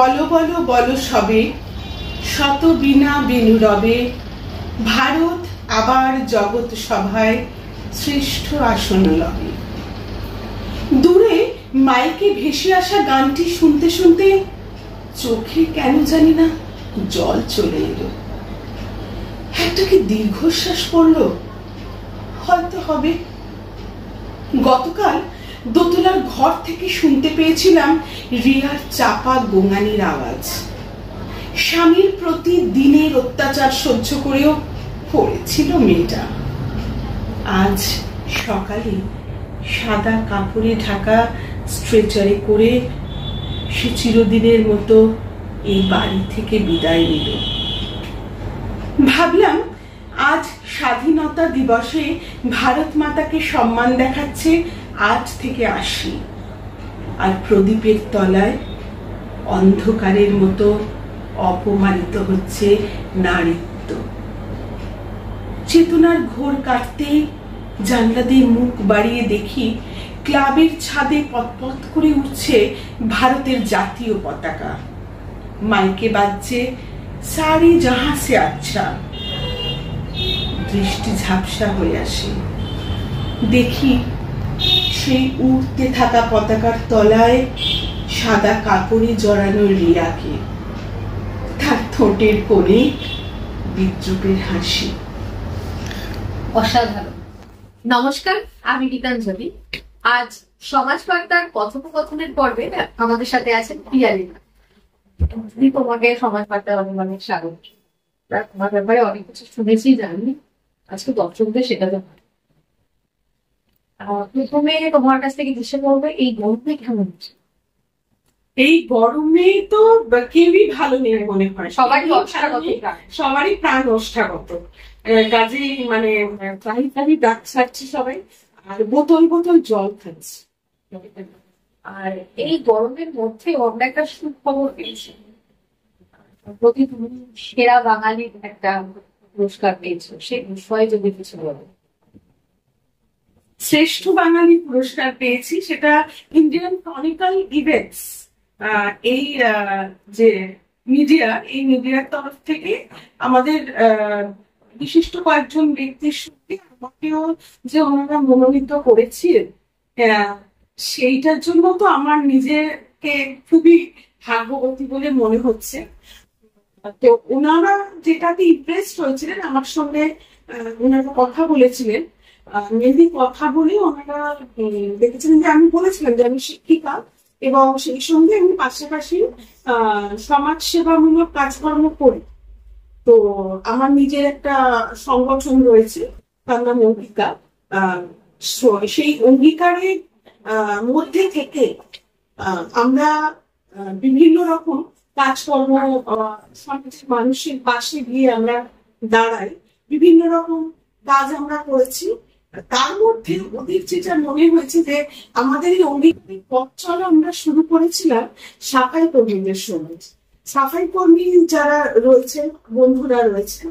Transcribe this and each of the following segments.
বলো বলো বলো সবে, শত বিনা বিনুরবে, ভারত আবার জগৎ সভায় শ্রেষ্ঠ আসন লবে। দূরে মাইকে ভেসে আসা গানটি শুনতে শুনতে চোখে কেন জানি না জল চলে এলো। একটা কি দীর্ঘশ্বাস পড়লো, হয়তো হবে। গতকাল দোতলার ঘর থেকে শুনতে পেয়েছিলাম রিয়ার চাপা গোঙানির আওয়াজ। স্বামীর প্রতি দিনের অত্যাচার সহ্য করেও পড়েছিল মেয়েটা। আজ সকালে সাদা কাপড়ে ঢাকা স্ট্রেচারে করে সে চিরদিনের মতো এই বাড়ি থেকে বিদায় নিল। ভাবলাম আজ স্বাধীনতা দিবসে ভারত মাতাকে সম্মান দেখাচ্ছে আজ থেকে ৮০, আর প্রদীপের তলায় অন্ধকারের মতো অপমানিত হচ্ছে নারীত্ব। চেতনার ঘোর কাটতে জানলা দিয়ে মুখ বাড়িয়ে দেখি ক্লাবের ছাদে পতপত করে উঠছে ভারতের জাতীয় পতাকা। মাইকে বাজছে সারি জাহাঁ সে আচ্ছা। দৃষ্টি ঝাপসা হয়ে আসে, দেখি সেই উঠতে থাকা পতাকার তলায় সাদা কাপড়ে জড়ানো রিয়াকে, তার ঠোঁটের কোণে বিদ্রুপের হাসি। অসাধারণ। নমস্কার, আমি গীতাঞ্জলি। আজ সমাজ বার্তার কথোপকথনের পর্বে আমাদের সাথে আছেন প্রিয়ালিনা। তোমাকে সমাজ বার্তার অনেক অনেক স্বাগত। তোমার ব্যাপারে অনেক কিছু শুনেছি, জানি, আজকে দর্শকদের সেটা তো। প্রথমে তোমার কাছ থেকে জিজ্ঞাসা করবে, এই গরমে কেমন হচ্ছে? এই গরমে তো কেউই ভালো নেই মনে হয়, সবারই প্রাণ ওষ্ঠাগত। কাজে মানে প্রায় ডাক ছাড়ছে সবাই, আর বোতল বোতল জল খাচ্ছে। আর এই গরমের মধ্যে আমরা একটা সুখবর পেয়েছি, প্রতি তুমি সেরা বাঙালির একটা পুরস্কার পেয়েছো, সেই বিষয়ে যদি কিছু বলো। শ্রেষ্ঠ বাঙালি পুরস্কার পেয়েছি, সেটা ইন্ডিয়ান ক্রনিকল ইভেন্টস, এই যে মিডিয়া, এই মিডিয়ার তরফ থেকে আমাদের বিশিষ্ট কয়েকজন ব্যক্তির সঙ্গে আমাকেও যে ওনারা মনোনীত করেছিলেন, সেইটার জন্য তো আমার নিজেকে খুবই ভাগ্যবতী বলে মনে হচ্ছে। তো ওনারা যেটাতে ইমপ্রেসড হয়েছিলেন, আমার সঙ্গে ওনারা কথা বলেছিলেন, মেনলি কথা বলে ওনারা দেখেছিলেন যে আমি বলেছিলাম যে আমি শিক্ষিকা, এবং সেই সঙ্গে আমি পাশাপাশি সমাজ সেবামূলক কাজকর্ম করি। তো আমার নিজের একটা সংগঠন রয়েছে, তার নাম অঙ্গিকা। সেই অঙ্গীকারের মধ্যে থেকে আমরা বিভিন্ন রকম কাজকর্ম, সমাজের মানুষের পাশে গিয়ে আমরা দাঁড়াই, বিভিন্ন রকম কাজ আমরা করেছি। তার মধ্যে ওদের যেটা মনে হয়েছে যে আমাদের এই অঙ্গীকারের পথ চলা আমরা শুরু করেছিলাম সাফাই কর্মীদের সঙ্গে। সাফাই কর্মী যারা রয়েছেন, বন্ধুরা রয়েছেন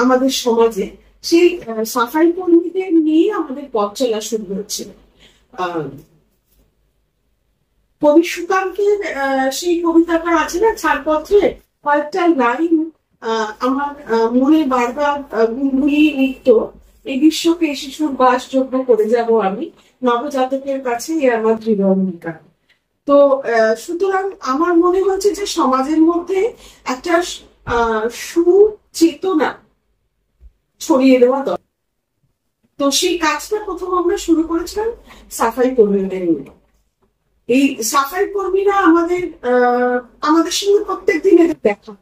আমাদের সমাজে, সেই সাফাই কর্মীদের নিয়ে আমাদের পথ চলা শুরু হয়েছিল। কবি সুকান্তের সেই কবিতাটা আছে না ছাড়পত্রে, কয়েকটা লাইন আমার মনে বারবার গুনগুনিয়ে নিত। এই বিশ্বকে শিশুর বাসযোগ্য করে যাব আমি, নবজাতকের কাছে আমার দৃঢ় অঙ্গীকার। তো সুতরাং আমার মনে হচ্ছে যে সমাজের মধ্যে একটা সুচেতনা ছড়িয়ে দেওয়া দরকার। তো সেই কাজটা প্রথম আমরা শুরু করেছিলাম সাফাই কর্মীদের নিয়ে। এই সাফাই কর্মীরা আমাদের সঙ্গে প্রত্যেক দিন এদের দেখা,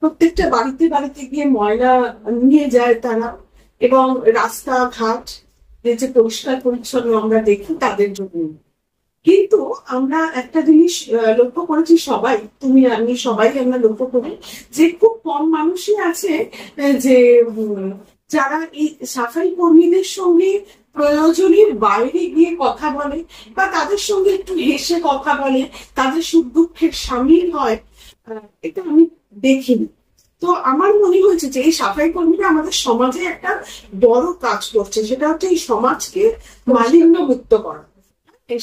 প্রত্যেকটা বাড়িতে বাড়িতে গিয়ে ময়লা নিয়ে যায় তারা, এবং রাস্তাঘাট যে পরিষ্কার পরিচ্ছন্ন আমরা দেখি তাদের জন্য। কিন্তু আমরা একটা জিনিস লক্ষ্য করেছি, সবাই, তুমি আমি সবাই আমরা লক্ষ্য করি যে খুব কম মানুষই আছে যে যারা এই সাফাই কর্মীদের সঙ্গে প্রয়োজনের বাইরে গিয়ে কথা বলে, বা তাদের সঙ্গে একটু হেসে কথা বলে, তাদের সুখ দুঃখের সামিল হয়, এটা আমি দেখিনি। তো আমার মনে হয়েছে যে এই সাফাই কর্মীরা আমাদের সমাজে একটা বড় কাজ করছে, সেটা হচ্ছে এই সমাজকে মালিন্য মুক্ত করা।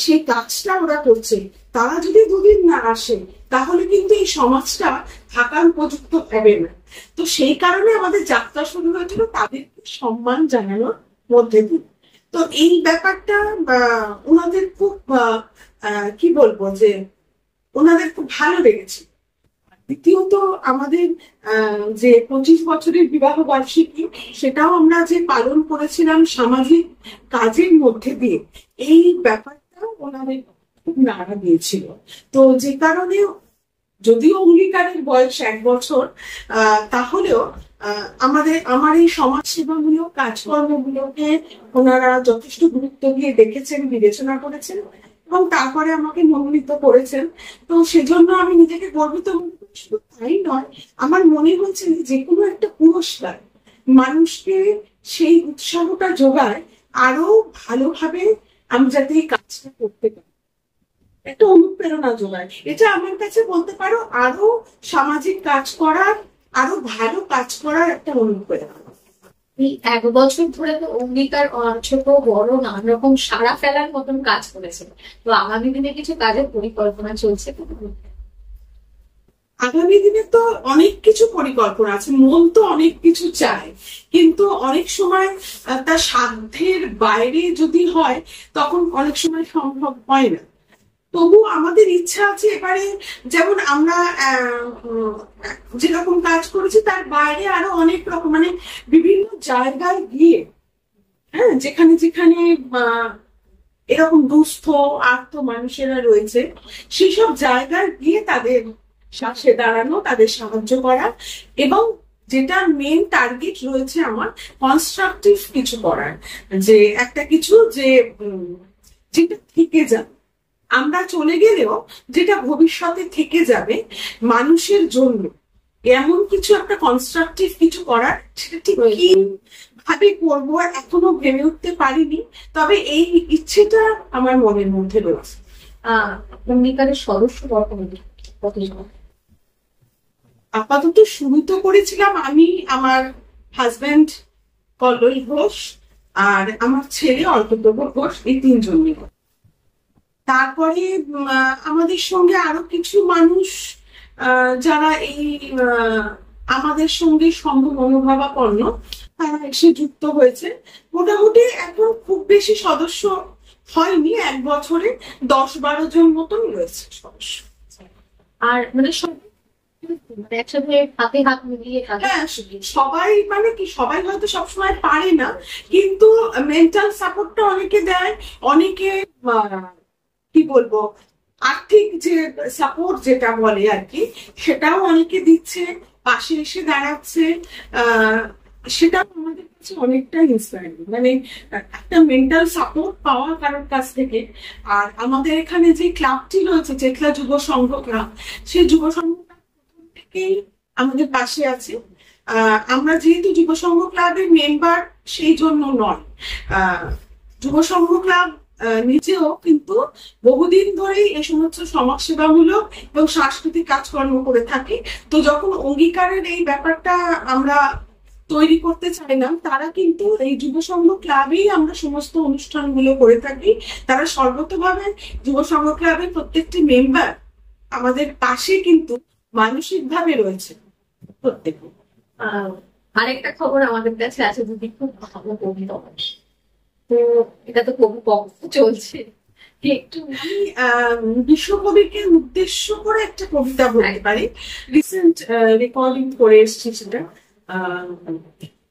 সেই কাজটা ওরা করছে, তারা যদি দুদিন না আসে তাহলে কিন্তু এই সমাজটা থাকার উপযুক্ত হবে না। তো সেই কারণে আমাদের যাত্রা শুরু হয়েছিল তাদেরকে সম্মান জানানোর মধ্যে দিয়ে। তো এই ব্যাপারটা ওনাদের খুব কি বলবো যে ওনাদের খুব ভালো লেগেছে। দ্বিতীয়ত আমাদের যে 25 বছরের বিবাহ বার্ষিকী, সেটাও আমরা যে পালন করেছিলাম সামাজিক কাজের মধ্যে দিয়ে, এই ব্যাপারটা ওনাদের খুব নাড়া দিয়েছিল। তো যে কারণে যদিও অঙ্গীকারের বয়স 1 বছর, তাহলেও আমার এই সমাজসেবামূলক কাজকর্মগুলোকে ওনারা যথেষ্ট গুরুত্ব দিয়ে দেখেছেন, বিবেচনা করেছেন এবং তারপরে আমাকে মনোনীত করেছেন। তো সেজন্য আমি নিজেকে গর্বিত মনে করি। শুধু তাই নয়, আমার মনে হয়েছে যে কোনো একটা পুরস্কার মানুষকে সেই উৎসাহটা যোগায় আরো ভালোভাবে আমি যাতে এই কাজটা করতে পারি, একটা অনুপ্রেরণা যোগায়। এটা আমার কাছে বলতে পারো আরো সামাজিক কাজ করার, আরো ভালো কাজ করার একটা অনুপ্রেরণা। এই 1 বছর ধরে তো অঙ্গীকার ছোট বড় নানা রকম সাড়া ফেলার মতন কাজ করেছে। তো আগামী দিনে কিছু কাজের পরিকল্পনা চলছে? আগামী দিনে তো অনেক কিছু পরিকল্পনা আছে। মন তো অনেক কিছু চায়, কিন্তু অনেক সময় তার সাধ্যের বাইরে যদি হয় তখন অনেক সময় সম্ভব হয় না। তবু আমাদের ইচ্ছা আছে এবারে, যেমন আমরা যেরকম কাজ করেছি তার বাইরে আরো অনেক রকম, মানে বিভিন্ন জায়গায় গিয়ে, হ্যাঁ, যেখানে যেখানে এরকম দুস্থ আর্ত মানুষেরা রয়েছে সেসব জায়গায় গিয়ে তাদের পাশে দাঁড়ানো, তাদের সাহায্য করা, এবং যেটা মেন টার্গেট রয়েছে আমার, কনস্ট্রাকটিভ কিছু করার, যে একটা কিছু যে যেটা থেকে যাবে, আমরা চলে গেলেও যেটা ভবিষ্যতে থেকে যাবে মানুষের জন্য, এমন কিছু একটা কনস্ট্রাকটিভ কিছু করার। সেটা ঠিক কি ভাবে করবো এখনো ভেবে উঠতে পারিনি, তবে এই ইচ্ছেটা আমার মনের মধ্যে রয়েছে। অঙ্গীকারের সদস্য কতজন? আপাতত শুরু তো করেছিলাম আমি, আমার হাজবেন্ড কল্লোল ঘোষ আর আমার ছেলে অল্পতব ঘোষ, এই 3 জন মিলে। তারপরে আমাদের সঙ্গে আরো কিছু মানুষ যারা এই আমাদের সঙ্গে সঙ্গ মনোভাবাপন্ন, তারা এসে যুক্ত হয়েছে। মোটামুটি এখন খুব বেশি সদস্য হয়নি, 1 বছরে 10-12 জন মতন রয়েছে সদস্য। আর মানে একসাথে হাতে হাত মিলিয়ে, হ্যাঁ, সবাই মানে কি, সবাই হয়তো সবসময় পারে না, কিন্তু মেন্টাল সাপোর্টটা অনেকে দেয়, অনেকে কি বলবো আর্থিক যে সাপোর্ট যেটা বলে আর কি, সেটাও অনেকে দিচ্ছে, পাশে এসে দাঁড়াচ্ছে। সেটা আমাদের কাছে অনেকটা ইন্সপায়ারিং, মানে একটা মেন্টাল সাপোর্ট পাওয়া কারোর কাছ থেকে। আর আমাদের এখানে যে ক্লাবটি রয়েছে, চেতলা যুব সংঘ ক্লাব, সেই যুব সংঘটা প্রথম থেকেই আমাদের পাশে আছে। আমরা যেহেতু যুব সংঘ ক্লাবের মেম্বার সেই জন্য নয়, যুব সংঘ ক্লাব নিজেও কিন্তু বহুদিন ধরেই এই সমস্ত সমাজসেবামূলক এবং সাংস্কৃতিক কাজকর্ম করে থাকে। তো যখন অঙ্গীকারের এই ব্যাপারটা আমরা তৈরি করতে চাইলাম, তারা কিন্তু এই যুব সংঘ ক্লাবেই আমরা সমস্ত অনুষ্ঠানগুলো করে থাকি। তারা সর্বতভাবে যুব সংঘ ক্লাবের প্রত্যেকটি মেম্বার আমাদের পাশে কিন্তু মানসিক ভাবে রয়েছে প্রত্যেক। আরেকটা খবর আমাদের কাছে আছে, যদি খুব ভালো কবিতা, তো এটা তো কবি পক্ষ চলছে, একটু বিশ্বকবিকে উদ্দেশ্য করে একটা কবিতা বলতে পারি। রিসেন্ট রেকর্ডিং করে এসছি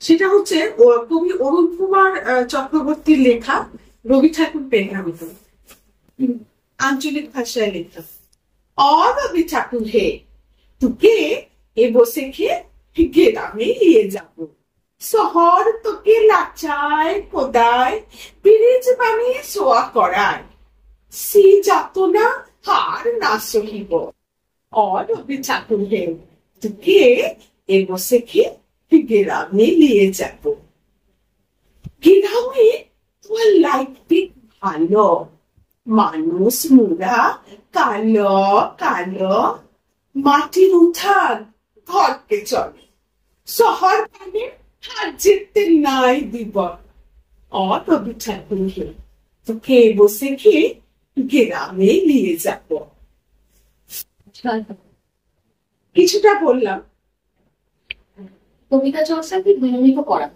সেটা হচ্ছে কবি অরুণ কুমার চক্রবর্তীর লেখা, রবি ঠাকুর পেঘামিত, আঞ্চলিক ভাষায় লেখা। রবি ঠাকুর হে, তোকে এ বসে খেয়ে গ্রামে নিয়ে যাবো, শহর তোকে লাচায় কোদায় ব্রিজ বানিয়ে শোয়া করায়, সে যাতনা হার না সহিব। রবি ঠাকুর হে, তোকে এ বসে খেয়ে গ্রামে নিয়ে যাবো, গ্রামে তোমার লাগবে ভালো, মানুষ মুরা কালো কালো, মাটির উঠান ঘরকে চলে, শহর মানে হাত যেতে নাই দিব। রবি ঠাকুর হে, তোকে বসে খেয়ে গ্রামে নিয়ে যাব। কিছুটা বললাম। কবিতা চর্চা কি নিয়মিত করা?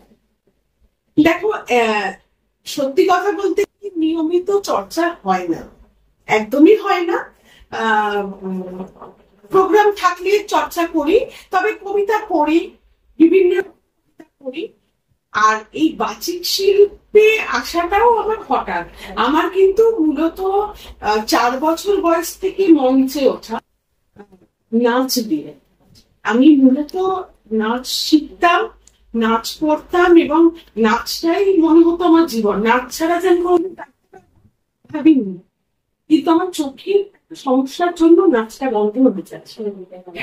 দেখো, সত্যি কথা বলতে কি নিয়মিত চর্চা হয় না, একদমই হয় না। প্রোগ্রাম থাকলে চর্চা করি, তবে কবিতা পড়ি, বিভিন্ন কবিতা পড়ি। আর এই বাচিক শিল্পে আসাটাও আমার হঠাৎ। আমার কিন্তু মূলত 4 বছর বয়স থেকে মঞ্চে ওঠা, নাচ দিয়ে। আমি মূলত নাচ শিখতাম, নাচ করতাম, এবং নাচটাই মনে হতো আমার জীবন। নাচ ছাড়া যেন কোনোদিন থাকতে পারবো ভাবিনি, কিন্তু আমার চোখের একটা সমস্যার জন্য নাচটা বন্ধ হতে যাচ্ছে।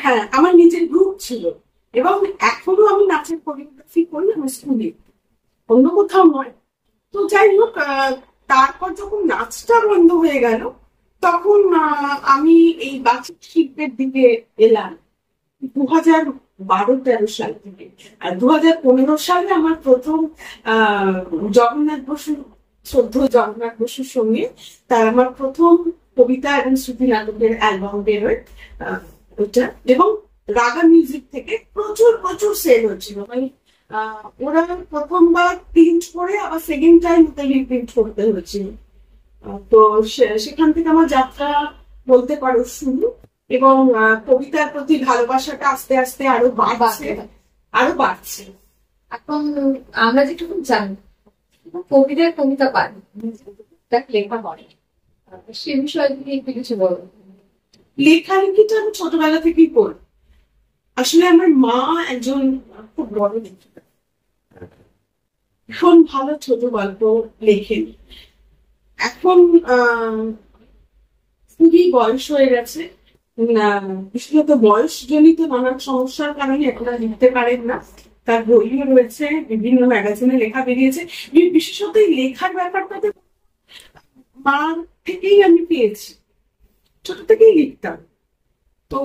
হ্যাঁ, আমার নিজের গ্রুপ ছিল, এবং এখনো আমি নাচের কোরিওগ্রাফি করি আমার স্কুলে, অন্য কোথাও নয়। তো যাই হোক, তারপর যখন নাচটা বন্ধ হয়ে গেল, তখন আমি এই বাচিক শিল্পের দিকে এলাম 2012-13 সাল থেকে। আর 2015 সালে আমার প্রথম জগন্নাথ বসু, শ্রদ্ধেয় জগন্নাথ বসুর সঙ্গে তার আমার প্রথম কবিতা এবং শ্রুতি নাটকের অ্যালবাম বেরোয়, ওটা। এবং রাগা মিউজিক থেকে প্রচুর প্রচুর সেল হচ্ছিল, মানে ওরা প্রথমবার প্রিন্ট করে আবার সেকেন্ড টাইম ওটা রিপ্রিন্ট করতে হয়েছিল। তো সেখান থেকে আমার যাত্রা বলতে পারো শুরু, এবং কবিতার প্রতি ভালোবাসাটা আস্তে আস্তে আরো বাড়ছে, আরো বাড়ছে। এখন আমরা যেটুকু জানি, কবিতা পারি, লেখা হয়, সে বিষয়ে তুমি একটু কিছু বলো। লেখালেখিটা আমি ছোটবেলা থেকেই পড়ি। আসলে আমার মা একজন খুব বড় লেখিকা, ভীষণ ভালো ছোট গল্প লেখেন। এখন খুবই বয়স হয়ে গেছে, বিশেষত বয়সজনিত নানান সমস্যার কারণে এখন আর লিখতে পারেন না। তার বইও রয়েছে, বিভিন্ন ম্যাগাজিনে লেখা বেরিয়েছে। বিশেষত এই লেখার ব্যাপারটাতে মার থেকেই আমি পেয়েছি, ছোট থেকেই লিখতাম। তো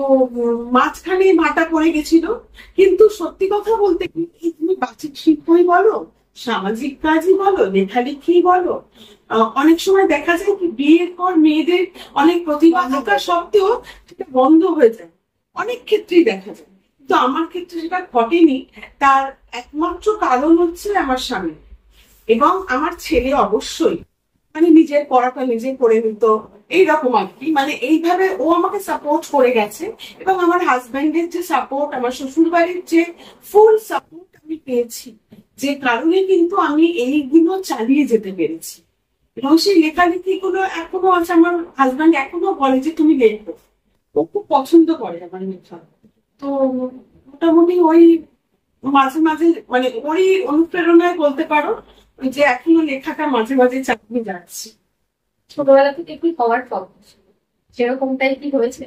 মাঝখানে মাটা পড়ে গেছিল। কিন্তু সত্যি কথা বলতে কি, তুমি বাচিক শিল্পই বলো, সামাজিক কাজই বলো, লেখালেখি বলো, অনেক সময় দেখা যায় কি বিয়ের পর মেয়েদের অনেক প্রতিভা থাকা সত্ত্বেও সেটা বন্ধ হয়ে যায়, অনেক ক্ষেত্রেই দেখা যায়। কিন্তু আমার ক্ষেত্রে সেটা ঘটেনি। তার একমাত্র কারণ হচ্ছে আমার স্বামী এবং আমার ছেলে। অবশ্যই মানে নিজের পড়াটা নিজে করে নিত, এইরকম আর কি। মানে এইভাবে ও আমাকে সাপোর্ট করে গেছে, এবং আমার হাজবেন্ডের যে সাপোর্ট, আমার শ্বশুর বাড়ির যে ফুল সাপোর্ট আমি পেয়েছি, যে কারণে কিন্তু আমি এইগুলো চালিয়ে যেতে পেরেছি। এবং সেই লেখালেখি গুলো এখনো আছে। আমার হাজবেন্ড এখনো বলে যে তুমি লেখো, ও খুব পছন্দ করে আমার লেখা। তো মোটামুটি ওই মাঝে মাঝে মানে ওই অনুপ্রেরণায় বলতে পারো যে এখনো লেখাটা মাঝে মাঝে চালিয়ে যাচ্ছি। ছোটবেলা থেকে কি হওয়ার শখ, সেরকমটাই কি হয়েছে?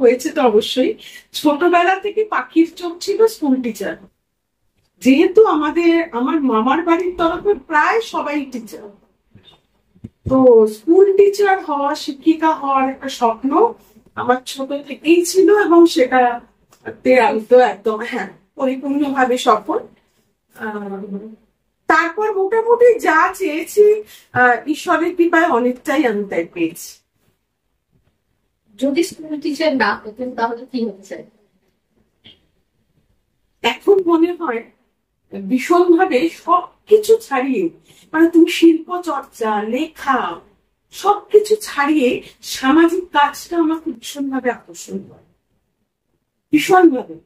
হয়েছে তো অবশ্যই। ছোটবেলা থেকে পাখির চোখ ছিল স্কুল টিচার। যেহেতু আমার মামার বাড়ির তরফে প্রায় সবাই টিচার, তো স্কুল টিচার হওয়া, শিক্ষিকা হওয়ার একটা স্বপ্ন আমার ছোট থেকেই ছিল, এবং সেটাতে আমি তো একদম পরিপূর্ণভাবে সফল। তারপর মোটামুটি যা চেয়েছি ঈশ্বরের কৃপায় অনেকটাই আমি তাই পেয়েছি। যদি স্কুল টিচার না হতেন তাহলে কি হতে চাই? এখন মনে হয় ভীষণভাবে সবকিছু ছাড়িয়ে, মানে তুমি শিল্প চর্চা, লেখা, সবকিছু ছাড়িয়ে সামাজিক কাজটা আমাকে ভীষণভাবে আকর্ষণ করে। ভীষণভাবে,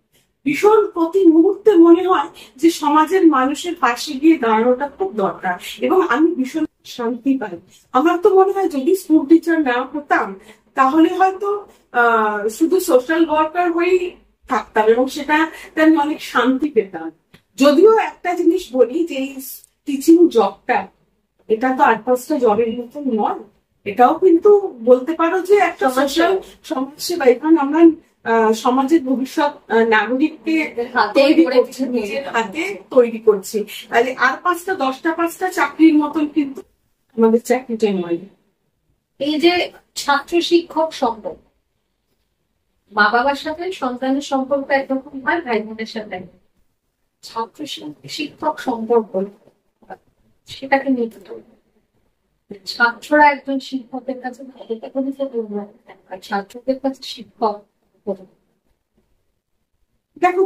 ভীষণ প্রতি মুহূর্তে মনে হয় যে সমাজের মানুষের পাশে গিয়ে দাঁড়ানোটা খুব দরকার, এবং আমি ভীষণ শান্তি পাই। আমার তো মনে হয় যদি স্কুল টিচার না হতাম তাহলে হয়তো শুধু সোশ্যাল ওয়ার্কার হয়েই থাকতাম, এবং সেটা আমি অনেক শান্তি পেতাম। যদিও একটা জিনিস বলি যে এই টিচিং জবটা, এটা তো 8-5টা জবের মতন নয়। এটাও কিন্তু বলতে পারো যে একটা সোশ্যাল সমাজসেবা। এখানে আমরা সমাজের ভবিষ্যৎ নাগরিককে তৈরি করছি, নিজের হাতে তৈরি করছি। তাহলে আর 5টা 10টা 5টা চাকরির মতন কিন্তু আমাদের চাকরিটা নয়। এই যে ছাত্র শিক্ষক সম্পর্ক, মা বাবার সাথে সন্তানের সম্পর্ক একরকম হয়, ভাই বোনের সাথে। ছাত্র শিক্ষক সম্পর্ক, সেটাকে নিয়ে ছাত্ররা একজন শিক্ষকের কাছে আর ছাত্রদের কাছে শিক্ষক কতটা? দেখো,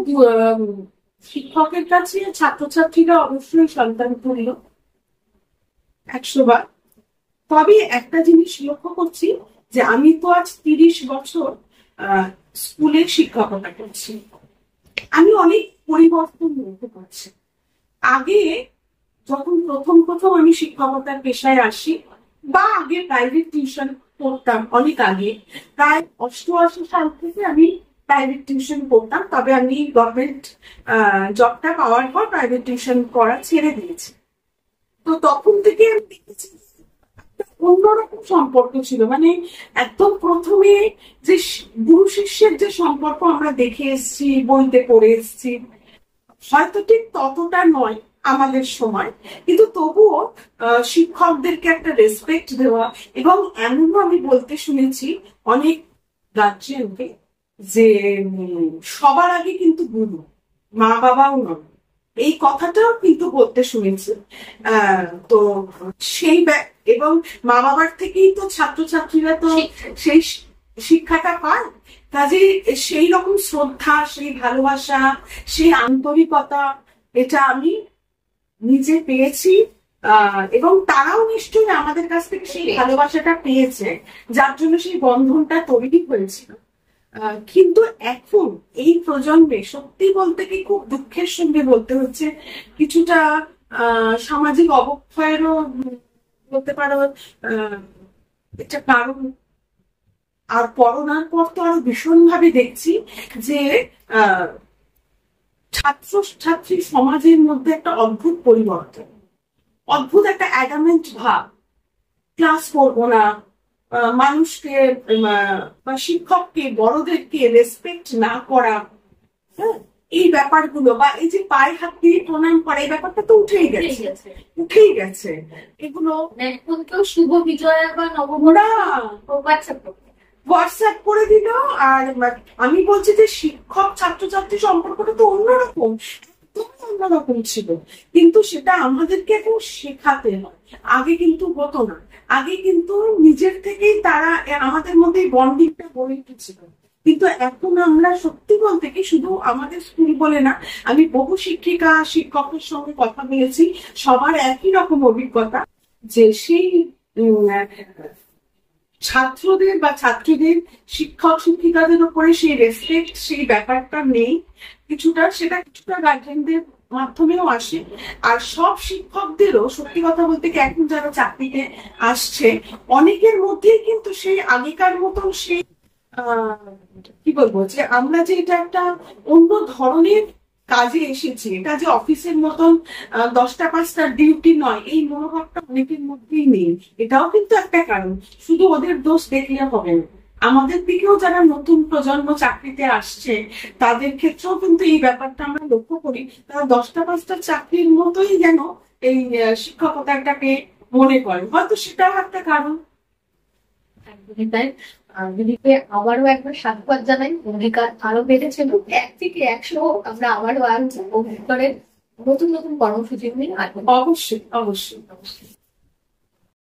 শিক্ষকের কাছে ছাত্রছাত্রীরা অবশ্যই সন্তান তুল্য, 100 বার। তবে একটা জিনিস লক্ষ্য করছি যে আমি তো আজ 30 বছর স্কুলে শিক্ষকতা করছি, আমি অনেক পরিবর্তন লক্ষ্য করছি। আগে যখন প্রথম প্রথম আমি শিক্ষকতার পেশায় আসি, বা আগে প্রাইভেট টিউশন পড়তাম, অনেক আগে, প্রায় 88 সাল থেকে আমি প্রাইভেট টিউশন পড়তাম। তবে আমি গভর্নমেন্ট জবটা পাওয়ার পর প্রাইভেট টিউশন পড়া ছেড়ে দিয়েছি। তো তখন থেকে আমি দেখেছি একটা অন্যরকম সম্পর্ক ছিল, মানে একদম প্রথমে যে গুরু শিষ্যের যে সম্পর্ক আমরা দেখে এসেছি, বইতে পড়ে এসেছি, হয়তো ঠিক ততটা নয় আমাদের সময়, কিন্তু তবুও শিক্ষকদেরকে একটা রেসপেক্ট দেওয়া। এবং এমনও আমি বলতে শুনেছি অনেক গার্জিয়ানকে যে সবার আগে কিন্তু গুরু, মা বাবাও নয়, এই কথাটাও কিন্তু বলতে শুনেছি। তো সেই এবং মা বাবার থেকেই তো ছাত্রছাত্রীরা তো সেই শিক্ষাটা পায়। কাজে সেই রকম শ্রদ্ধা, সেই ভালোবাসা, সেই আন্তরিকতা, এটা আমি নিজে পেয়েছি। এবং তারাও নিশ্চয়ই আমাদের কাছ থেকে সেই ভালোবাসাটা পেয়েছে, যার জন্য সেই বন্ধনটা তৈরি হয়েছিল। কিন্তু এখন এই প্রজন্মে সত্যি বলতে কি খুব দুঃখের সঙ্গে বলতে হচ্ছে, কিছুটা সামাজিক অবক্ষয়েরও বলতে পারো এটা কারণ। আর করোনার পর তো আরো ভীষণ ভাবে দেখছি যে ছাত্র ছাত্রী সমাজের মধ্যে একটা অদ্ভুত পরিবর্তন, অদ্ভুত একটা অ্যাডামেন্ট ভাব, ক্লাস করবো না, মানুষকে বা শিক্ষককে, বড়দেরকে রেসপেক্ট না করা, হ্যাঁ, এই ব্যাপারগুলো, বা এই যে পায়ে হাত দিয়ে প্রণাম করা, এই ব্যাপারটা তো উঠেই গেছে। এগুলো এখন কেউ শুভ বিজয়া বা নবমরা হোয়াটসঅ্যাপ করে দিল। আর আমি বলছি যে শিক্ষক ছাত্রছাত্রী সম্পর্কটা তো অন্যরকম, অন্যরকম ছিল, কিন্তু সেটা আমাদেরকে এখন শেখাতে হয়। আগে কিন্তু হতো না, আগে কিন্তু নিজের থেকেই তারা আমাদের মধ্যে বন্ডিংটা গড়ে উঠেছিল। কিন্তু এখন আমরা সত্যি বলতে কি, শুধু আমাদের স্কুল বলে না, আমি বহু শিক্ষিকা শিক্ষকের সঙ্গে কথা বলেছি, সবার একই রকম অভিজ্ঞতা যে সেই ছাত্রদের বা ছাত্রীদের শিক্ষক শিক্ষিকাদের উপরে সেই রেসপেক্ট, সেই ব্যাপারটা নেই। সেটা কিছুটা গার্জেনদের মাধ্যমেও আসে। আর সব শিক্ষকদেরও সত্যি কথা বলতে কি, এখন যারা চাকরিতে আসছে অনেকের মধ্যেই কিন্তু সেই আগেকার মতন সেই কি বলবো, যে আমরা যে এটা একটা অন্য ধরনের কাজে এসেছি, এটা যে অফিসের মতন 10টা 5টার ডিউটি নয়, এই মনোভাবটা অনেকের মধ্যেই নেই। এটাও কিন্তু একটা কারণ, শুধু ওদের দোষ দেখলে হবে না। আমাদের দিকেও যারা নতুন প্রজন্ম চাকরিতে আসছে, তাদের ক্ষেত্রেও কিন্তু এই ব্যাপারটা আমরা লক্ষ্য করি, তারা 10টা 5টার চাকরির মতোই যেন এই শিক্ষকতাটাকে মনে করে, হয়তো সেটাও একটা কারণ। তাই দিদিকে আবারও একবার সাধুবাদ জানাই, ভূমিকা আরো বেড়েছে, 1 থেকে 100 আমরা আবারও আর অভিজ্ঞের নতুন নতুন কর্মসূচি নিয়ে আসবো। অবশ্যই অবশ্যই অবশ্যই।